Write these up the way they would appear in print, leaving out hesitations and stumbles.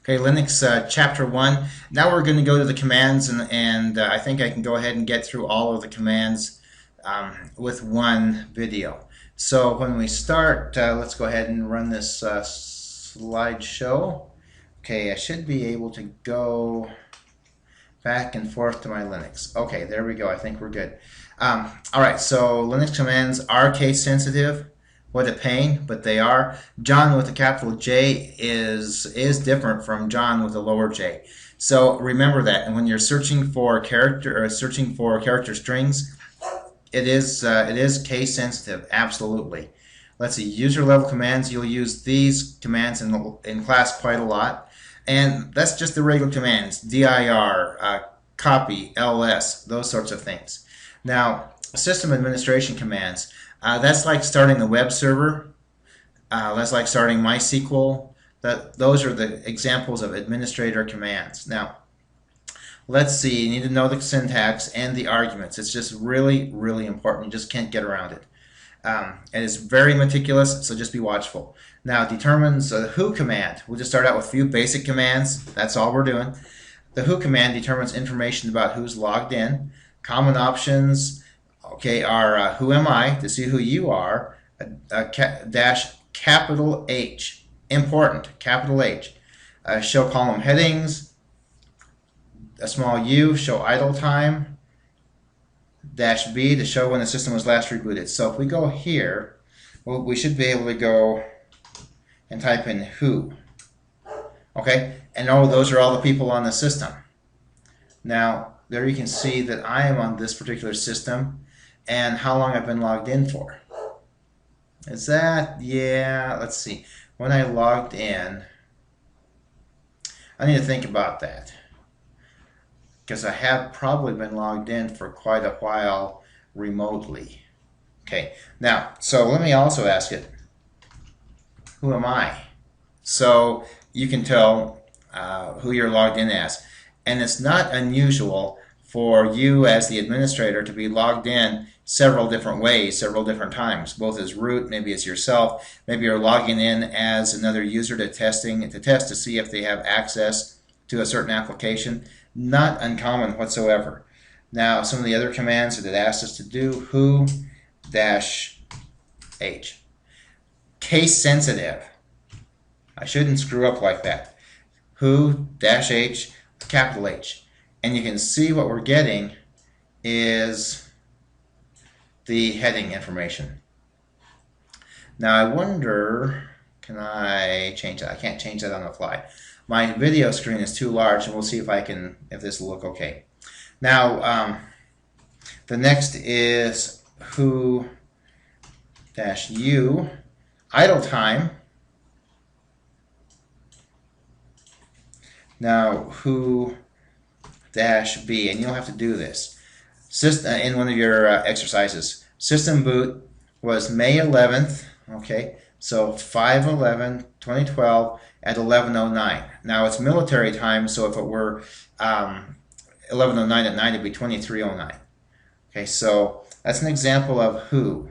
Okay, Linux Chapter 1. Now we're going to go to the commands, and I think I can go ahead and get through all of the commands with one video. So when we start, let's go ahead and run this slideshow. Okay, I should be able to go back and forth to my Linux. Okay, there we go. I think we're good. All right, so Linux commands are case sensitive. What a pain, but they are. John with a capital J is different from John with a lower j. So remember that. And when you're searching for character strings, it is case sensitive. Absolutely. Let's see. User level commands. You'll use these commands in class quite a lot, and that's just the regular commands: dir, copy, ls, those sorts of things. Now, system administration commands. That's like starting the web server. That's like starting MySQL. Those are the examples of administrator commands. Now, let's see. You need to know the syntax and the arguments. It's just really, really important. You just can't get around it. And it's very meticulous, so just be watchful. Now, determines the who command. We'll just start out with a few basic commands. That's all we're doing. The who command determines information about who's logged in. Common options, okay, are who am I, to see who you are, dash capital H, important, capital H. Show column headings, a small u, show idle time, dash B to show when the system was last rebooted. So if we go here, well, we should be able to go and type in who. Okay, and oh, those are all the people on the system. Now, there you can see that I am on this particular system and how long I've been logged in for. Is that, yeah, let's see. When I logged in, I need to think about that, because I have probably been logged in for quite a while remotely. Okay, now, so let me also ask it, who am I? So you can tell who you're logged in as. And it's not unusual for you as the administrator to be logged in several different ways, several different times, both as root, maybe as yourself, maybe you're logging in as another user to test to see if they have access to a certain application. Not uncommon whatsoever. Now, some of the other commands that it asks us to do, who dash H. Case sensitive. I shouldn't screw up like that. Who dash H, capital H. And you can see what we're getting is the heading information. Now I wonder, can I change that? I can't change that on the fly. My video screen is too large, and we'll see if this will look okay. Now, the next is who dash U, idle time. Now, who dash B, and you'll have to do this in one of your exercises. System boot was May 11th, okay, so 5/11/2012 at 11:09. Now, it's military time, so if it were 11:09 at night, it'd be 23:09. Okay, so that's an example of who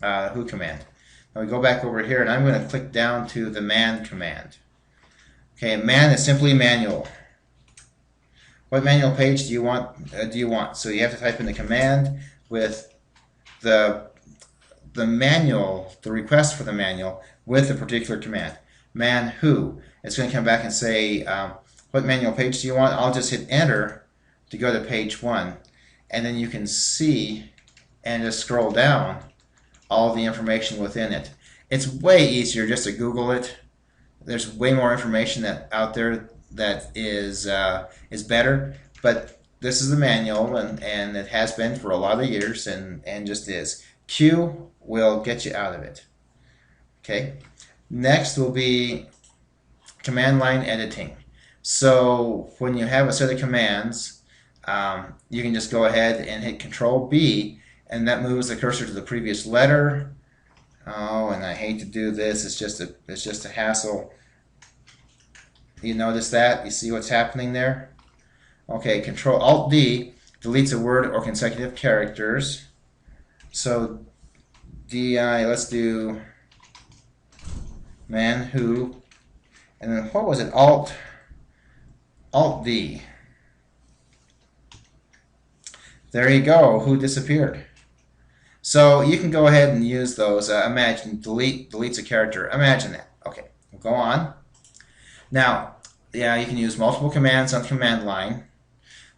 command. Now we go back over here, and I'm going to click down to the man command. Okay, man is simply manual. What manual page do you want? So you have to type in the command with the manual, the request for the manual with the particular command. Man who. It's going to come back and say, what manual page do you want? I'll just hit enter to go to page 1, and then you can see and just scroll down all the information within it. It's way easier just to Google it. There's way more information out there that is better, but this is the manual, and it has been for a lot of years, and just is. Q will get you out of it. Okay. Next will be command line editing. So when you have a set of commands, you can just go ahead and hit Control B, and that moves the cursor to the previous letter. Oh, and I hate to do this. It's just a hassle. You notice that? You see what's happening there? Okay, Control Alt D deletes a word or consecutive characters. So DI, let's do man who, and then what was it? Alt Alt D. There you go. Who disappeared? So you can go ahead and use those. Imagine deletes a character. Imagine that. Okay, we'll go on. Now, yeah, you can use multiple commands on the command line.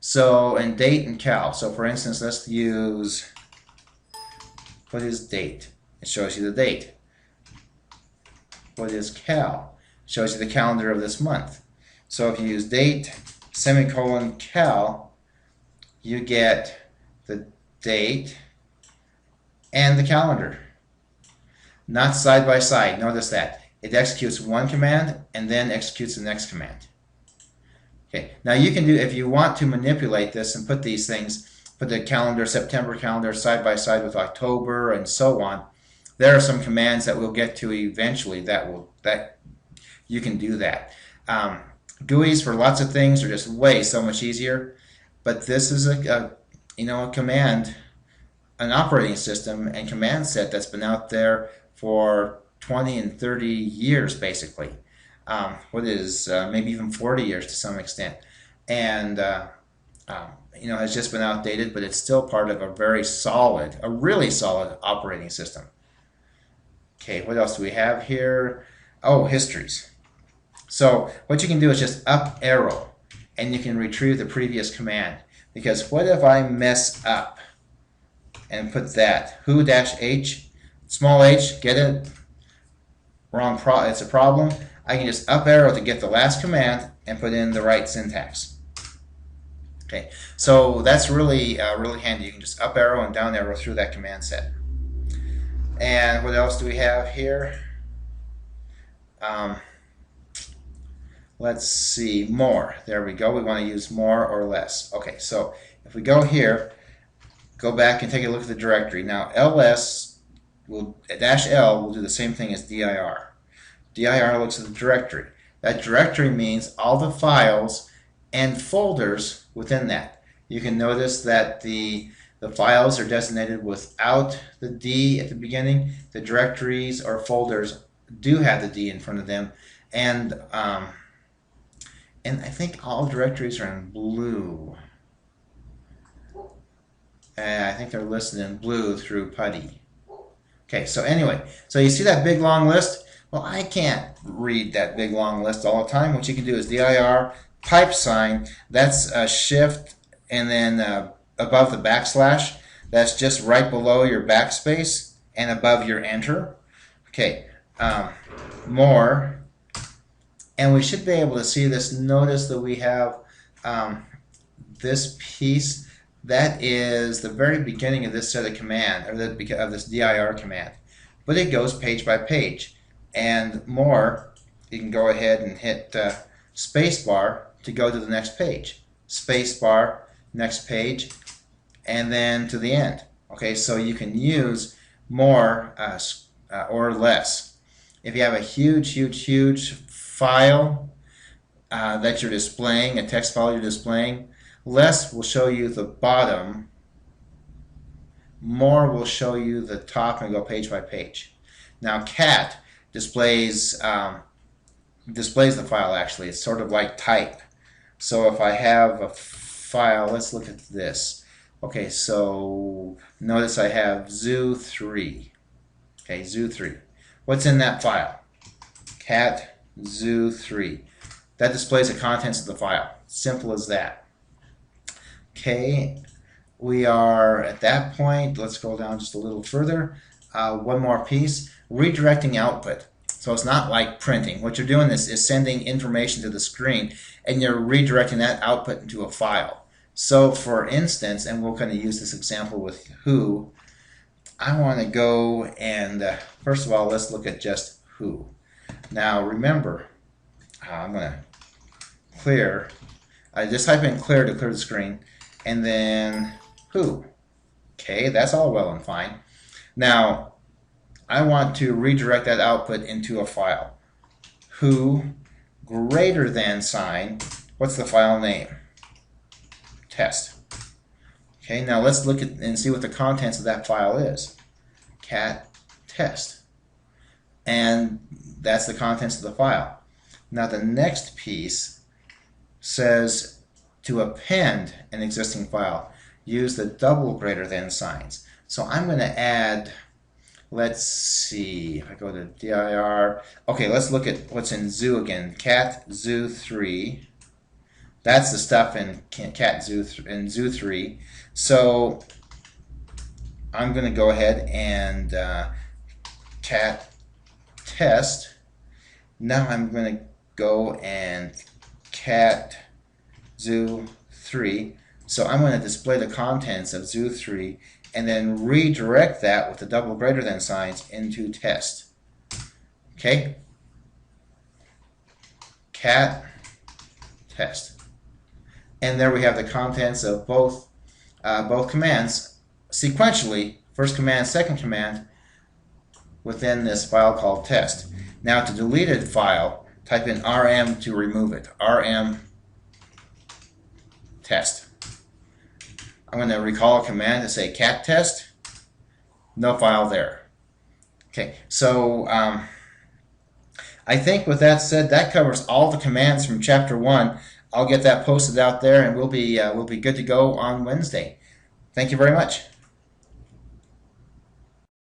So, and date and cal. So for instance, let's use, what is date? It shows you the date. What is cal? It shows you the calendar of this month. So if you use date, semicolon, cal, you get the date and the calendar. Not side by side. Notice that. It executes one command and then executes the next command. Okay. Now you can do, if you want to manipulate this and put these things, put the calendar, September calendar side by side with October and so on, there are some commands that we'll get to eventually that you can do that. GUIs for lots of things are just way so much easier, but this is a command, an operating system and command set that's been out there for 20 and 30 years basically. Maybe even 40 years to some extent, and has just been outdated, but it's still part of a really solid operating system. Okay, what else do we have here? Oh, histories. So what you can do is just up arrow and you can retrieve the previous command, because what if I mess up and put that who-h, small h, get it? Wrong, it's a problem. I can just up arrow to get the last command and put in the right syntax. Okay, so that's really handy. You can just up arrow and down arrow through that command set. And what else do we have here? Let's see, more. There we go. We want to use more or less. Okay, so if we go here, go back and take a look at the directory. Now ls will -l will do the same thing as dir. dir looks at the directory. That directory means all the files and folders within that. You can notice that the files are designated without the D at the beginning. The directories or folders do have the D in front of them, and I think all directories are in blue. I think they're listed in blue through PuTTY. Okay, so anyway, so you see that big long list? Well, I can't read that big long list all the time. What you can do is dir type sign. That's a shift and then above the backslash. That's just right below your backspace and above your enter. Okay, more. And we should be able to see this. Notice that we have this piece. That is the very beginning of this set of command, or of this dir command. But it goes page by page. And more, you can go ahead and hit spacebar to go to the next page. Spacebar, next page, and then to the end. Okay, so you can use more or less. If you have a huge file that you're displaying, a text file you're displaying, less will show you the bottom, more will show you the top, and go page by page. Now cat displays the file actually. It's sort of like type. So if I have a file, let's look at this. Okay, so notice I have zoo3. Okay, zoo3. What's in that file? Cat zoo3. That displays the contents of the file. Simple as that. Okay, we are at that point. Let's scroll down just a little further. One more piece. Redirecting output. So it's not like printing. What you're doing is sending information to the screen, and you're redirecting that output into a file. So for instance, and we'll kind of use this example with who, I want to go and first of all, let's look at just who. Now remember, I'm going to clear. I just type in clear to clear the screen, and then who. Okay, that's all well and fine. Now I want to redirect that output into a file. Who greater than sign, what's the file name? Test. Okay, now let's look at and see what the contents of that file is. Cat test. And that's the contents of the file. Now the next piece, says to append an existing file, use the double greater than signs. So I'm going to add, let's see, if I go to dir, okay, let's look at what's in zoo again. Cat zoo 3. That's the stuff in cat zoo in zoo 3. So I'm going to go ahead and cat test. Now I'm going to go and cat zoo 3. So I'm going to display the contents of zoo 3 and then redirect that with the double greater than signs into test. Okay? Cat test. And there we have the contents of both commands sequentially, first command, second command, within this file called test. Now to delete a file, type in rm to remove it. Rm test. I'm going to recall a command to say cat test. No file there. Okay, so I think with that said, that covers all the commands from chapter 1. I'll get that posted out there, and we'll be good to go on Wednesday. Thank you very much.